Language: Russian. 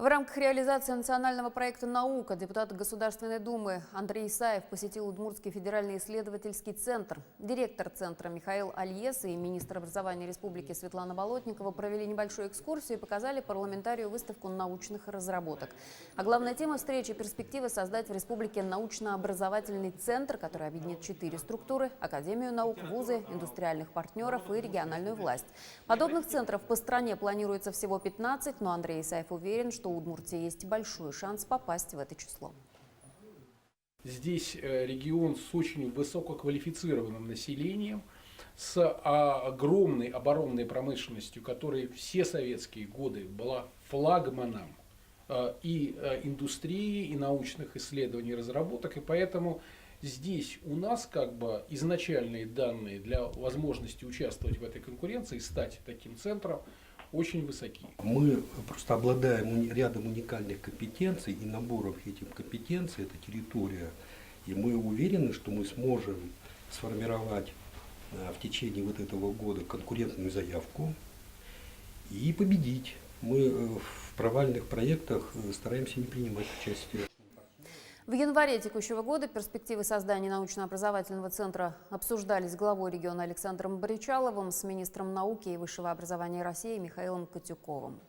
В рамках реализации национального проекта «Наука» депутат Государственной Думы Андрей Исаев посетил Удмуртский федеральный исследовательский центр. Директор центра Михаил Альес и министр образования республики Светлана Болотникова провели небольшую экскурсию и показали парламентарию выставку научных разработок. А главная тема встречи – перспективы создать в республике научно-образовательный центр, который объединит 4 структуры – Академию наук, вузы, индустриальных партнеров и региональную власть. Подобных центров по стране планируется всего 15, но Андрей Исаев уверен, что у Удмуртии есть большой шанс попасть в это число. Здесь регион с очень высококвалифицированным населением, с огромной оборонной промышленностью, которая все советские годы была флагманом и индустрии, и научных исследований и разработок. И поэтому здесь у нас как бы изначальные данные для возможности участвовать в этой конкуренции, стать таким центром, очень высоки. Мы просто обладаем рядом уникальных компетенций и наборов этих компетенций, это территория. И мы уверены, что мы сможем сформировать в течение вот этого года конкурентную заявку и победить. Мы в провальных проектах стараемся не принимать участие. В январе текущего года перспективы создания научно-образовательного центра обсуждались с главой региона Александром Боричаловым, с министром науки и высшего образования России Михаилом Котюковым.